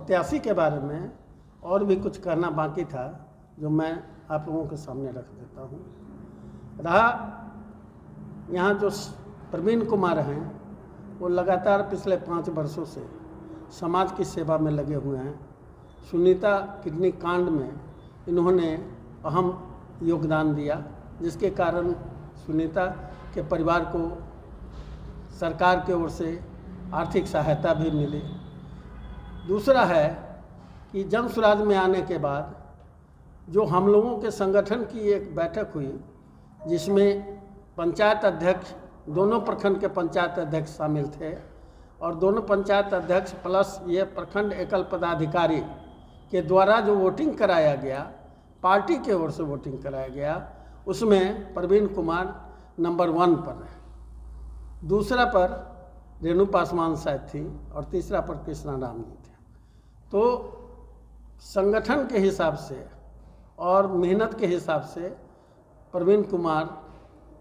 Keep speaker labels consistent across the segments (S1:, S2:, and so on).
S1: प्रत्याशी के बारे में और भी कुछ कहना बाकी था, जो मैं आप लोगों के सामने रख देता हूँ। रहा यहाँ जो प्रवीण कुमार हैं, वो लगातार पिछले 5 वर्षों से समाज की सेवा में लगे हुए हैं। सुनीता किडनी कांड में इन्होंने अहम योगदान दिया, जिसके कारण सुनीता के परिवार को सरकार की ओर से आर्थिक सहायता भी मिली। दूसरा है कि जन स्वराज में आने के बाद जो हम लोगों के संगठन की एक बैठक हुई, जिसमें पंचायत अध्यक्ष, दोनों प्रखंड के पंचायत अध्यक्ष शामिल थे, और दोनों पंचायत अध्यक्ष प्लस ये प्रखंड एकल पदाधिकारी के द्वारा जो वोटिंग कराया गया, पार्टी के ओर से वोटिंग कराया गया, उसमें प्रवीण कुमार नंबर 1 पर है। दूसरा पर रेणु पासवान शायद थी, और तीसरा पर कृष्णा राम जी थे। तो संगठन के हिसाब से और मेहनत के हिसाब से प्रवीण कुमार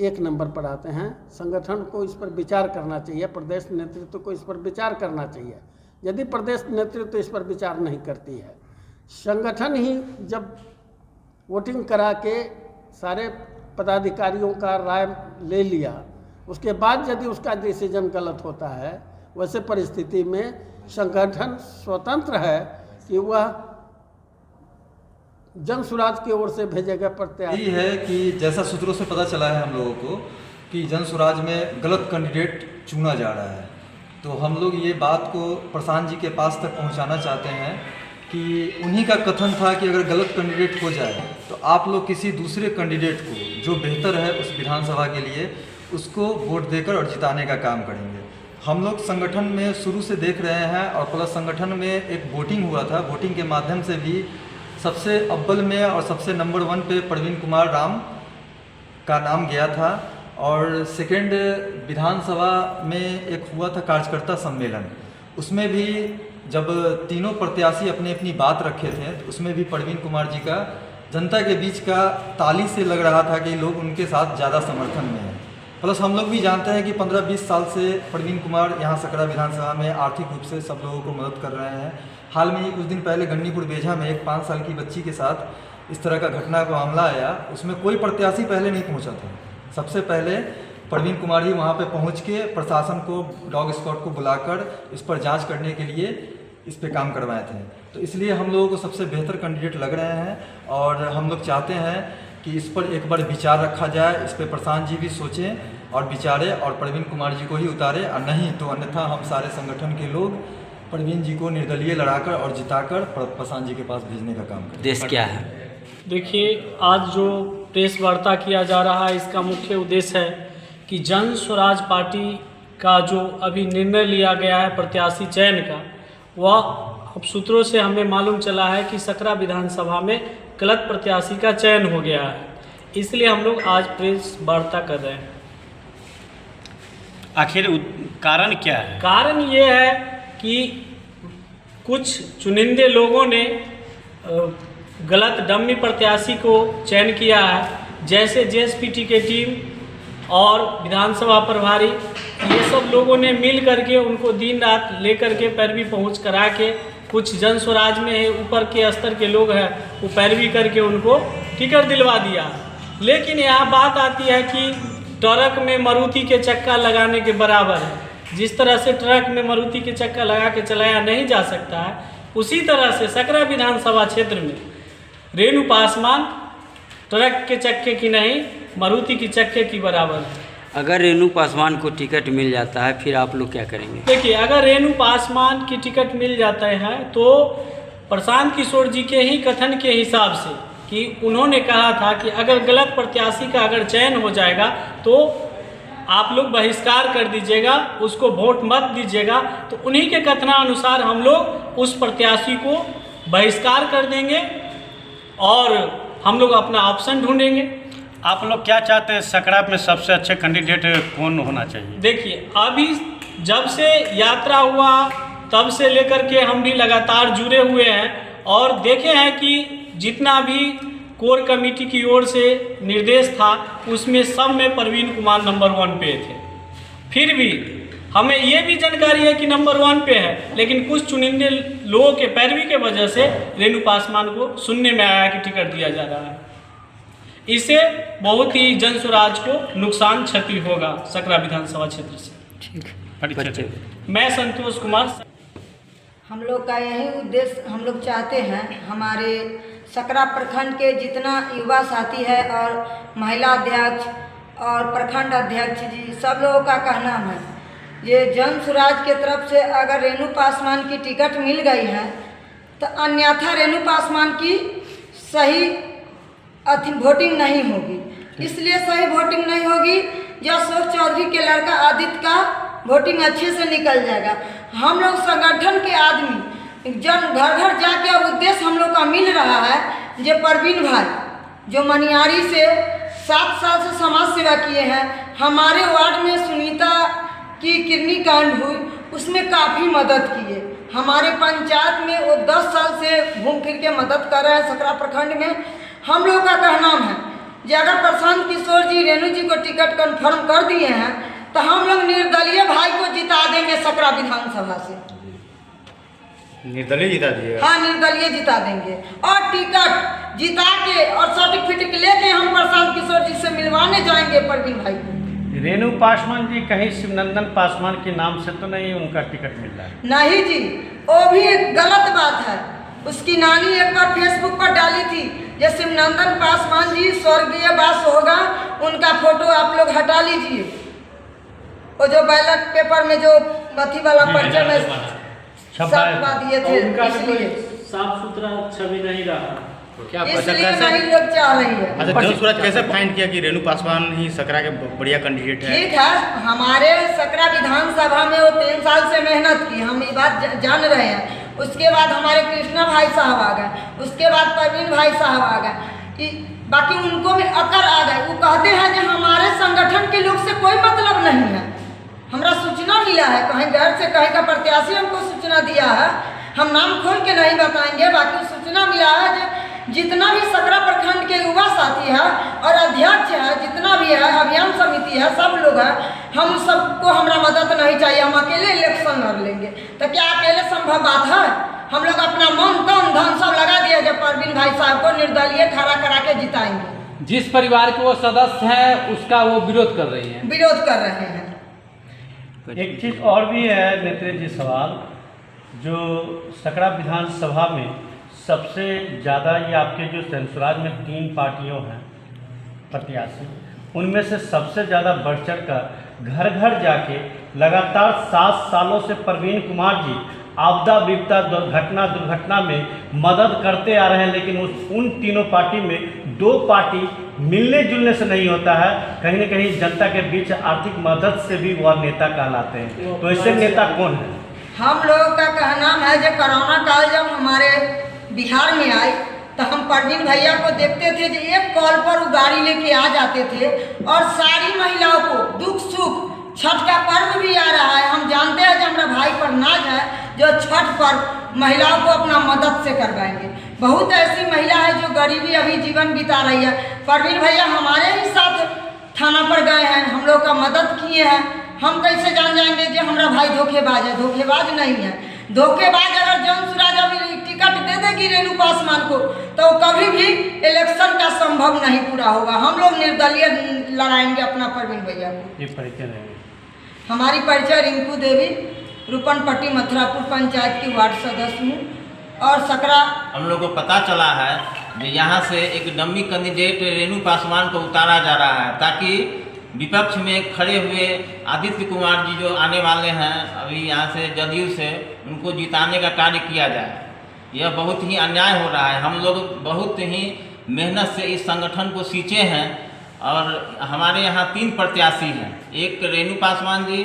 S1: 1 नंबर पर आते हैं। संगठन को इस पर विचार करना चाहिए, प्रदेश नेतृत्व को इस पर विचार करना चाहिए। यदि प्रदेश नेतृत्व इस पर विचार नहीं करती है, संगठन ही जब वोटिंग करा के सारे पदाधिकारियों का राय ले लिया, उसके बाद यदि उसका डिसीजन गलत होता है, वैसे परिस्थिति में संगठन स्वतंत्र है कि वह जन स्वराज की ओर से भेजे गए प्रत्याशी।
S2: यही है कि जैसा सूत्रों से पता चला है हम लोगों को कि जन स्वराज में गलत कैंडिडेट चुना जा रहा है, तो हम लोग ये बात को प्रशांत जी के पास तक पहुंचाना चाहते हैं कि उन्हीं का कथन था कि अगर गलत कैंडिडेट हो जाए तो आप लोग किसी दूसरे कैंडिडेट को जो बेहतर है उस विधानसभा के लिए, उसको वोट देकर और जिताने का काम करेंगे। हम लोग संगठन में शुरू से देख रहे हैं, और प्लस संगठन में एक वोटिंग हुआ था, वोटिंग के माध्यम से भी सबसे अव्वल में और सबसे नंबर 1 पे प्रवीण कुमार राम का नाम गया था। और सेकेंड विधानसभा में एक हुआ था कार्यकर्ता सम्मेलन, उसमें भी जब तीनों प्रत्याशी अपनी अपनी बात रखे थे, तो उसमें भी प्रवीण कुमार जी का जनता के बीच का ताली से लग रहा था कि लोग उनके साथ ज़्यादा समर्थन में हैं। प्लस हम लोग भी जानते हैं कि 15-20 साल से प्रवीण कुमार यहाँ सकरा विधानसभा में आर्थिक रूप से सब लोगों को मदद कर रहे हैं। हाल में ही कुछ दिन पहले गंडीपुर बेझा में एक 5 साल की बच्ची के साथ इस तरह का घटना का मामला आया, उसमें कोई प्रत्याशी पहले नहीं पहुँचा था। सबसे पहले प्रवीण कुमार ही वहाँ पे पहुँच के प्रशासन को, डॉग स्क्वाड को बुलाकर इस पर जांच करने के लिए इस पे काम करवाए थे। तो इसलिए हम लोगों को सबसे बेहतर कैंडिडेट लग रहे हैं, और हम लोग चाहते हैं कि इस पर एक बार विचार रखा जाए, इस पर प्रशांत जी भी सोचें और विचारें और प्रवीण कुमार जी को ही उतारें, और नहीं तो अन्यथा हम सारे संगठन के लोग प्रवीण जी को निर्दलीय लड़ाकर और जिताकर प्रशांत जी के पास भेजने का काम करें।
S3: उद्देश्य क्या है?
S4: देखिए, आज जो प्रेस वार्ता किया जा रहा है, इसका मुख्य उद्देश्य है कि जन स्वराज पार्टी का जो अभी निर्णय लिया गया है प्रत्याशी चयन का, वह अब सूत्रों से हमें मालूम चला है कि सकरा विधानसभा में गलत प्रत्याशी का चयन हो गया है। इसलिए हम लोग आज प्रेस वार्ता कर रहे हैं।
S3: आखिर कारण क्या है?
S4: कारण ये है कि कुछ चुनिंदे लोगों ने गलत डम्मी प्रत्याशी को चयन किया है, जैसे जेएसपीटी के टीम और विधानसभा प्रभारी, ये सब लोगों ने मिल करके उनको दिन रात लेकर के पैरवी पहुंच करा के, कुछ जन स्वराज में है ऊपर के स्तर के लोग हैं, वो पैरवी करके उनको टिकट दिलवा दिया। लेकिन यहाँ बात आती है कि ट्रक में मारुति के चक्का लगाने के बराबर है। जिस तरह से ट्रक में मारुति के चक्का लगा के चलाया नहीं जा सकता है, उसी तरह से सकरा विधानसभा क्षेत्र में रेणु पासवान ट्रक के चक्के की नहीं, मारुति की चक्के की बराबर है।
S3: अगर रेणु पासवान को टिकट मिल जाता है, फिर आप लोग क्या करेंगे?
S4: देखिए, अगर रेणु पासवान की टिकट मिल जाता है तो प्रशांत किशोर जी के ही कथन के हिसाब से, कि उन्होंने कहा था कि अगर गलत प्रत्याशी का अगर चयन हो जाएगा तो आप लोग बहिष्कार कर दीजिएगा, उसको वोट मत दीजिएगा। तो उन्हीं के कथनानुसार हम लोग उस प्रत्याशी को बहिष्कार कर देंगे और हम लोग अपना ऑप्शन ढूंढेंगे।
S5: आप लोग क्या चाहते हैं, सकरा में सबसे अच्छे कैंडिडेट कौन होना चाहिए?
S4: देखिए, अभी जब से यात्रा हुआ तब से लेकर के हम भी लगातार जुड़े हुए हैं और देखे हैं कि जितना भी कोर कमेटी की ओर से निर्देश था उसमें सब में प्रवीण कुमार नंबर 1 पे थे। फिर भी हमें ये भी जानकारी है कि नंबर 1 पे है, लेकिन कुछ चुनिंदे लोगों के पैरवी के वजह से रेणु पासवान को सुनने में आया कि टिकट दिया जा रहा है। इससे बहुत ही जन स्वराज को नुकसान क्षति होगा सकरा विधानसभा क्षेत्र से।
S5: परिचय।
S4: मैं संतोष कुमार।
S6: हम लोग का यही उद्देश्य, हम लोग चाहते हैं हमारे सकरा प्रखंड के जितना युवा साथी है और महिला अध्यक्ष और प्रखंड अध्यक्ष जी सब लोगों का कहना है, ये जन स्वराज के तरफ से अगर रेणु पासवान की टिकट मिल गई है तो अन्यथा रेणु पासवान की सही वोटिंग नहीं होगी। इसलिए सही वोटिंग नहीं होगी जो अशोक चौधरी के लड़का आदित्य का वोटिंग अच्छे से निकल जाएगा। हम लोग संगठन के आदमी जन घर घर जाके उद्देश्य हम लोग का मिल रहा है, जो परवीन भाई जो मनियारी से 7 साल से समाज सेवा किए हैं, हमारे वार्ड में सुनीता की किडनी कांड हुई उसमें काफ़ी मदद किए। हमारे पंचायत में वो 10 साल से घूम फिर के मदद कर रहे हैं सकरा प्रखंड में। हम लोग का कहना है कि अगर प्रशांत किशोर जी रेणु जी को टिकट कंफर्म कर दिए हैं तो हम लोग निर्दलीय भाई को जिता देंगे सकरा विधानसभा से।
S5: निर्दलीय जिता दिए?
S6: हाँ, निर्दलीय जिता देंगे और टिकट जिता के और सर्टिफिकेट लेके हम प्रशांत किशोर जी से मिलवाने जाएंगे परवीन भाई को।
S5: रेणु पासवान जी कहीं शिवनंदन पासवान के नाम से तो नहीं उनका टिकट मिल रहा है?
S6: नहीं जी, वो भी गलत बात है। उसकी नानी एक बार फेसबुक पर डाली थी ये शिवनंदन पासवान जी स्वर्गीय वास होगा, उनका फोटो आप लोग हटा लीजिए। वो जो बैलेट पेपर में जो अथी वाला परिचय में छपवा दिए थे, इसलिए
S4: साफ सुथरा छवि नहीं रहा।
S6: इसलिए नहीं लोग चाह रही है।
S5: अच्छा, जन स्वराज कैसे फाइंड किया कि रेणु पासवान ही सकरा के बढ़िया कैंडिडेट है?
S6: ठीक है, हमारे सकरा विधानसभा में वो 3 साल से मेहनत की, हम ये बात जान रहे हैं। उसके बाद हमारे कृष्णा भाई साहब आ गए, उसके बाद परवीन भाई साहब आ गए, बाकी उनको भी अकड़ आ गए। वो कहते हैं कि हमारे संगठन के लोग से कोई मतलब नहीं है। हमरा सूचना मिला है, कहीं घर से कहीं का प्रत्याशी हमको सूचना दिया है, हम नाम खोल के नहीं बताएंगे। बाकी सूचना मिला है कि जितना भी सकरा प्रखंड के युवा साथी है और अध्यक्ष है, जितना भी है अभियान समिति है, सब लोग है, हम सबको हमारा मदद नहीं चाहिए। हम अकेले इलेक्शन लड़ लेंगे तो क्या अकेले संभव बात है? हम लोग अपना मन तन धन सब लगा दिया जब परवीन भाई साहब को निर्दलीय खड़ा करा के जिताएंगे।
S7: जिस परिवार के वो सदस्य हैं उसका वो विरोध कर रही हैं।
S6: विरोध कर रहे हैं।
S5: एक चीज़ और भी है नेत्री जी, सवाल जो सकरा विधानसभा में सबसे ज़्यादा ये आपके जो सेंसुराज में 3 पार्टियों हैं प्रत्याशी, उनमें से सबसे ज़्यादा बढ़ चढ़ कर घर घर जाके लगातार 7 सालों से परवीन कुमार जी आपदा विपदा दुर्घटना में मदद करते आ रहे हैं। लेकिन उन तीनों पार्टी में 2 पार्टी मिलने जुलने से नहीं होता है, कहीं ना कहीं जनता के बीच आर्थिक मदद से भी वह नेता कहलाते हैं। तो ऐसे नेता कौन है? हम
S6: लोगों का कहना है जो कोरोना काल जब हमारे बिहार में आई तो हम परवीन भैया को देखते थे कि एक कॉल पर वो गाड़ी लेके आ जाते थे और सारी महिलाओं को दुख सुख, छठ का पर्व भी आ रहा है, हम जानते हैं कि हमारा भाई पर नाज है जो छठ पर महिलाओं को अपना मदद से करवाएंगे। बहुत ऐसी महिला है जो गरीबी अभी जीवन बिता रही है। परवीन भैया हमारे ही साथ थाना पर गए हैं, हम लोग का मदद किए हैं। हम कैसे जान जाएंगे कि हमारा भाई धोखेबाज है? धोखेबाज नहीं है। धोखेबाज अगर जन स्वराज अभी टिकट दे देगी रेणु पासवान को तो कभी भी इलेक्शन का संभव नहीं पूरा होगा। हम लोग निर्दलीय लड़ाएंगे अपना परवीन भैया को।
S5: ये परिचय रहेगी?
S6: हमारी परिचय रिंकू देवी, रूपनपट्टी मथुरापुर पंचायत की वार्ड सदस्य हूँ और सकरा।
S8: हम लोग को पता चला है कि यहाँ से एक डम्मी कैंडिडेट रेणु पासवान को उतारा जा रहा है ताकि विपक्ष में खड़े हुए आदित्य कुमार जी जो आने वाले हैं अभी यहाँ से जदयू से, उनको जिताने का कार्य किया जाए। यह बहुत ही अन्याय हो रहा है। हम लोग बहुत ही मेहनत से इस संगठन को सींचे हैं और हमारे यहाँ 3 प्रत्याशी हैं, एक रेणु पासवान जी,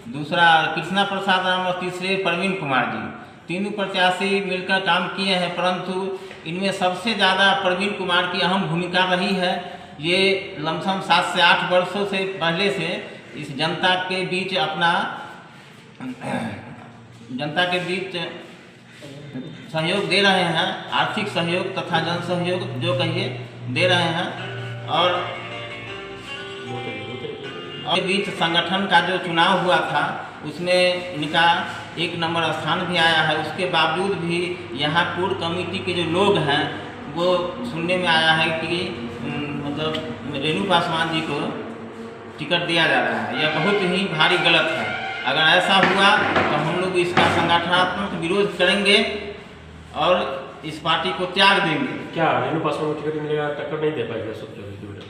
S8: दूसरा कृष्णा प्रसाद राम और तीसरे परवीन कुमार जी। तीनों प्रत्याशी मिलकर काम किए हैं, परंतु इनमें सबसे ज़्यादा परवीन कुमार की अहम भूमिका रही है। ये लमसम 7 से 8 वर्षों से पहले से इस जनता के बीच सहयोग दे रहे हैं, आर्थिक सहयोग तथा जन सहयोग जो कहिए दे रहे हैं। और बीच संगठन का जो चुनाव हुआ था उसमें इनका 1 नंबर स्थान भी आया है। उसके बावजूद भी यहाँ कोर कमेटी के जो लोग हैं वो सुनने में आया है कि मतलब रेणु पासवान जी को टिकट दिया जा रहा है। यह बहुत ही भारी गलत है। अगर ऐसा हुआ तो हम लोग इसका संगठनात्मक विरोध करेंगे और इस पार्टी को त्याग देंगे।
S9: क्या रेणु पासवान को टिकट मिलेगा, टक्कर नहीं दे पाएगा अशोक चौधरी के बेटे?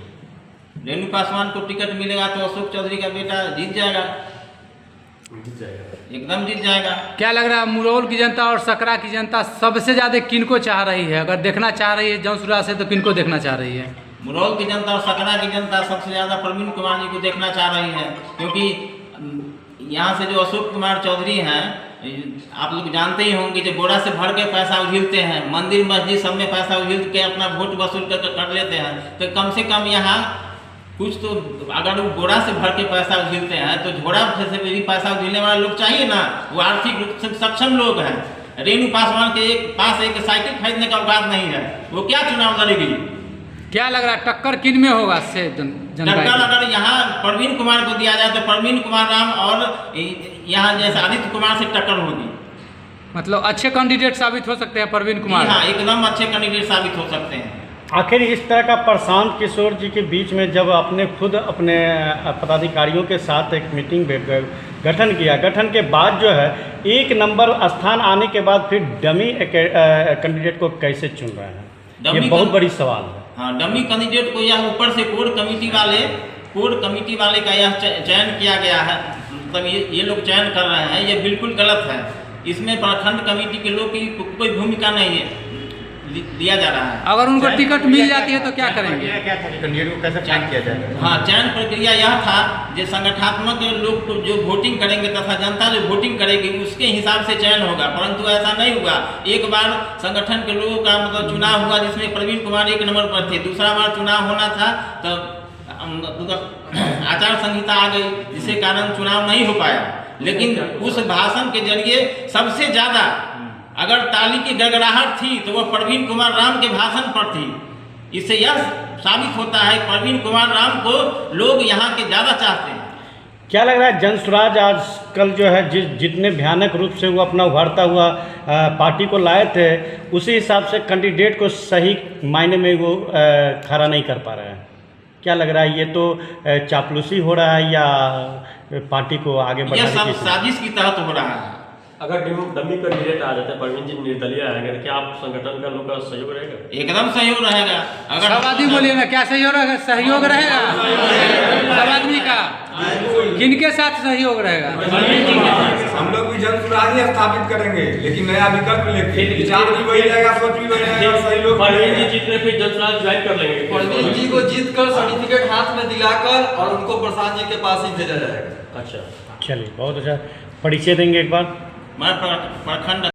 S8: रेणु पासवान को टिकट मिलेगा तो अशोक चौधरी का बेटा जीत जाएगा, एकदम जीत जाएगा।
S7: क्या लग रहा है मुरौल की जनता और सकरा की जनता सबसे ज़्यादा किनको चाह रही है? अगर देखना चाह रही है जौनसुरा से तो किनको देखना चाह रही है?
S8: मुरौल की जनता और सकरा की जनता सबसे ज़्यादा प्रवीण कुमार जी को देखना चाह रही है, क्योंकि यहाँ से जो अशोक कुमार चौधरी हैं आप लोग जानते ही होंगे जो बोरा से भर के पैसा उझिलते हैं, मंदिर मस्जिद सब में पैसा उझिल के अपना वोट वसूल कर लेते हैं। तो कम से कम यहाँ कुछ तो अगर वो बोरा से भर के पैसा उझिलते हैं तो झोड़ा से भी पैसा उझिलने वाले लोग चाहिए ना, वो आर्थिक रूप से सक्षम लोग हैं। रेणु पासवान के पास एक साइकिल खरीदने का औकात नहीं है, वो क्या चुनाव लड़ेगी?
S7: क्या लग रहा है टक्कर किन में होगा से
S8: टक्कर अगर यहाँ प्रवीण कुमार को दिया जाए तो प्रवीण कुमार राम और यहाँ जैसे आदित्य कुमार से टक्कर होगी।
S7: मतलब अच्छे कैंडिडेट साबित हो सकते हैं प्रवीण कुमार?
S8: हाँ, एकदम अच्छे कैंडिडेट साबित हो सकते हैं।
S5: आखिर इस तरह का प्रशांत किशोर जी के बीच में जब आपने खुद अपने पदाधिकारियों के साथ एक मीटिंग गठन किया, गठन के बाद जो है 1 नंबर स्थान आने के बाद फिर डमी कैंडिडेट को कैसे चुन रहे हैं? ये बहुत बड़ी सवाल है।
S8: हाँ, डमी कैंडिडेट को यह ऊपर से कोर कमेटी वाले का यह चयन किया गया है। मतलब ये लोग चयन कर रहे हैं, ये बिल्कुल गलत है। इसमें प्रखंड कमेटी के लोग की कोई भूमिका नहीं है, दिया जा रहा है।
S7: अगर उनको टिकट मिल जाती है तो क्या करेंगे?
S5: कैंडिडेट को कैसे चयन किया जाएगा?
S8: हाँ, चयन प्रक्रिया यह था जो संगठनात्मक लोग जो वोटिंग करेंगे तथा जनता जो वोटिंग करेगी उसके हिसाब से चयन होगा, परंतु ऐसा नहीं हुआ। एक बार संगठन के लोगों का मतलब चुनाव हुआ जिसमें प्रवीण कुमार 1 नंबर पर थे, दूसरा बार चुनाव होना था तो आचार संहिता आ गई, जिसके कारण चुनाव नहीं हो पाया। लेकिन उस भाषण के जरिए सबसे ज़्यादा अगर ताली की गड़गड़ाहट थी तो वह प्रवीण कुमार राम के भाषण पर थी। इससे यह साबित होता है प्रवीण कुमार राम को लोग यहाँ के ज़्यादा चाहते हैं।
S5: क्या लग रहा है जनसुराज आजकल जो है जितने भयानक रूप से वो अपना उभरता हुआ पार्टी को लाए थे उसी हिसाब से कैंडिडेट को सही मायने में वो खड़ा नहीं कर पा रहे हैं? क्या लग रहा है ये तो चापलूसी हो रहा है या पार्टी को आगे बढ़ाने की?
S8: यह सब साजिश की तहत हो रहा है।
S9: अगर डमी कैंडिडेट आ जाते हैं, प्रवीण जी निर्दलीय आएंगे तो क्या आप संगठन का लोग का सहयोग रहेगा?
S8: एकदम सहयोग रहेगा। अगर
S7: सब आदमी बोलिए ना, क्या सहयोग रहेगा? सहयोग रहेगा सब आदमी का। किनके साथ सहयोग रहेगा?
S10: हम लोग भी जनसुराज ही स्थापित करेंगे, लेकिन नया विकल्प लेके विचार भी वही रहेगा, सोच भी वही रहेगा, सही लोग
S9: प्रवीण जी जीतने फिर जनसुराज ज्वाइन कर लेंगे।
S2: प्रवीण जी को जीतकर सर्टिफिकेट हाथ में दिलाकर और उनको प्रसाद जी के पास ही भेजा जाएगा।
S9: अच्छा,
S5: चलिए बहुत अच्छा। परिचय देंगे एक बार?
S8: मैं प्रखंड